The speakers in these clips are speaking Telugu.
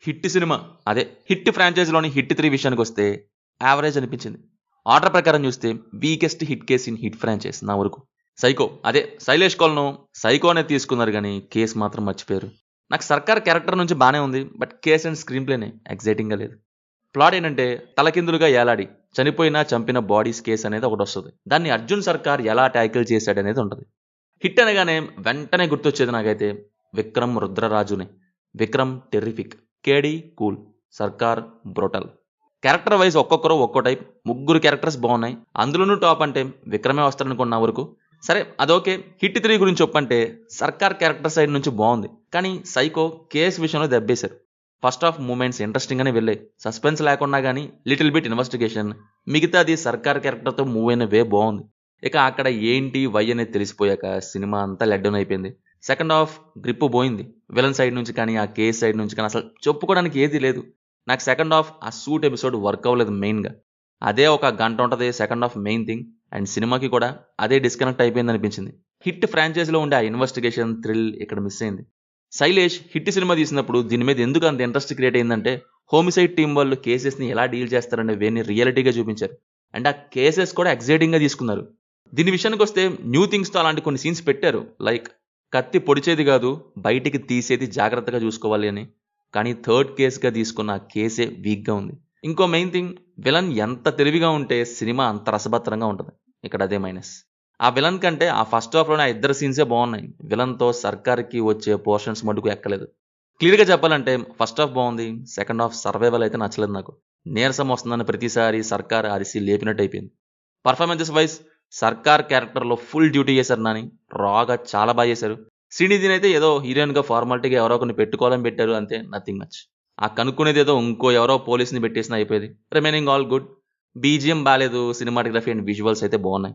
హిట్ సినిమా అదే హిట్ ఫ్రాంచైజీలోని హిట్ 3 విషయానికొస్తే యావరేజ్ అనిపించింది. ఆర్డర్ ప్రకారం చూస్తే weakest hit case in hit franchise నా వరకు. సైకో అదే శైలేష్ కోల్ను సైకో అనేది తీసుకున్నారు కానీ కేసు మాత్రం మర్చిపోయారు. నాకు సర్కార్ క్యారెక్టర్ నుంచి బానే ఉంది, బట్ కేస్ అండ్ స్క్రీన్ ప్లేనే ఎగ్జైటింగ్గా లేదు. ప్లాట్ ఏంటంటే తలకిందులుగా ఏలాడి చనిపోయినా చంపిన బాడీస్ కేసు అనేది ఒకటి వస్తుంది. దాన్ని అర్జున్ సర్కార్ ఎలా ట్యాకిల్ చేశాడనేది ఉంటుంది. హిట్ అనగానే వెంటనే గుర్తొచ్చేది నాకైతే విక్రమ్ రుద్రరాజునే. విక్రమ్ టెర్రిఫిక్, కేడీ కూల్, సర్కార్ బ్రోటల్. క్యారెక్టర్ వైజ్ ఒక్కొక్కరు ఒక్కో టైప్, ముగ్గురు క్యారెక్టర్స్ బాగున్నాయి. అందులోనూ టాప్ అంటే విక్రమే వస్తాడనుకున్న వరకు. సరే అదోకే. హిట్ 3 గురించి చెప్పంటే సర్కార్ క్యారెక్టర్ సైడ్ నుంచి బాగుంది, కానీ సైకో కేసు విషయంలో దెబ్బేశారు. ఫస్ట్ హాఫ్ మూమెంట్స్ ఇంట్రెస్టింగ్గానే వెళ్ళాయి, సస్పెన్స్ లేకున్నా కానీ లిటిల్ బిట్ ఇన్వెస్టిగేషన్. మిగతాది సర్కార్ క్యారెక్టర్తో మూవ్ అయిన వే బాగుంది. ఇక అక్కడ ఏంటి వై అనేది తెలిసిపోయాక సినిమా అంతా లెడ్డౌన్ అయిపోయింది. సెకండ్ హాఫ్ గ్రిప్ పోయింది. విలన్ సైడ్ నుంచి కానీ ఆ కేస్ సైడ్ నుంచి కానీ అసలు చెప్పుకోవడానికి ఏది లేదు. నాకు సెకండ్ హాఫ్ ఆ సూట్ ఎపిసోడ్ వర్క్ అవ్వలేదు మెయిన్గా. అదే ఒక గంట ఉంటుంది second half main thing, and సినిమాకి కూడా అదే డిస్కనెక్ట్ అయిపోయింది అనిపించింది. హిట్ ఫ్రాంచైజీలో ఉండే ఆ ఇన్వెస్టిగేషన్ థ్రిల్ ఇక్కడ మిస్ అయింది. శైలేష్ హిట్ సినిమా తీసినప్పుడు దీని మీద ఎందుకు అంత ఇంట్రెస్ట్ క్రియేట్ అయిందంటే హోమిసైడ్ టీం వాళ్ళు కేసెస్ని ఎలా డీల్ చేస్తారనే వేని రియాలిటీగా చూపించారు. అండ్ ఆ కేసెస్ కూడా ఎగ్జైటింగ్గా తీసుకున్నారు. దీని విషయానికి వస్తే న్యూ థింగ్స్తో అలాంటి కొన్ని సీన్స్ పెట్టారు. లైక్ కత్తి పొడిచేది కాదు బయటికి తీసేది జాగ్రత్తగా చూసుకోవాలి అని. కానీ థర్డ్ కేసుగా తీసుకున్న ఆ కేసే వీక్గా ఉంది. ఇంకో మెయిన్ థింగ్, విలన్ ఎంత తెలివిగా ఉంటే సినిమా అంత రసభత్రంగా ఉంటుంది. ఇక్కడ అదే మైనస్. ఆ విలన్ కంటే ఆ ఫస్ట్ హాఫ్లోనే ఆ ఇద్దరు సీన్సే బాగున్నాయి. విలన్తో సర్కార్కి వచ్చే పోర్షన్స్ మటుకు ఎక్కలేదు. క్లియర్గా చెప్పాలంటే ఫస్ట్ హాఫ్ బాగుంది, సెకండ్ హాఫ్ సర్వైవల్ అయితే నచ్చలేదు నాకు. నీరసం వస్తుందని ప్రతిసారి సర్కార్ అరిసి లేపినట్టు అయిపోయింది. పర్ఫార్మెన్సెస్ వైజ్ సర్కార్ క్యారెక్టర్లో ఫుల్ డ్యూటీ చేశారు నాని, రాగా చాలా బాగా చేశారు. శ్రీనిధిని అయితే ఏదో హీరోయిన్గా ఫార్మాలిటీగా ఎవరో కొన్ని పెట్టుకోవాలని పెట్టారు అంతే, నథింగ్ మచ్. ఆ కనుక్కునేది ఏదో ఇంకో ఎవరో పోలీస్ని పెట్టేసినా అయిపోయేది. Remaining all good. బీజిఎం బాగాలేదు, సినిమాటోగ్రఫీ అండ్ విజువల్స్ అయితే బాగున్నాయి.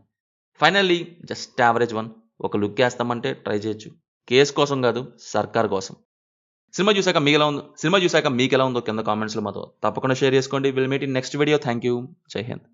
Finally just average one. ఒక లుక్ వేస్తామంటే ట్రై చేయొచ్చు, కేసు కోసం కాదు సర్కార్ కోసం. సినిమా చూసాక మీకు ఎలా ఉందో కింద కామెంట్స్లో మాతో తప్పకుండా షేర్ చేసుకోండి. Will meet in next video. Thank you. జై హింద్.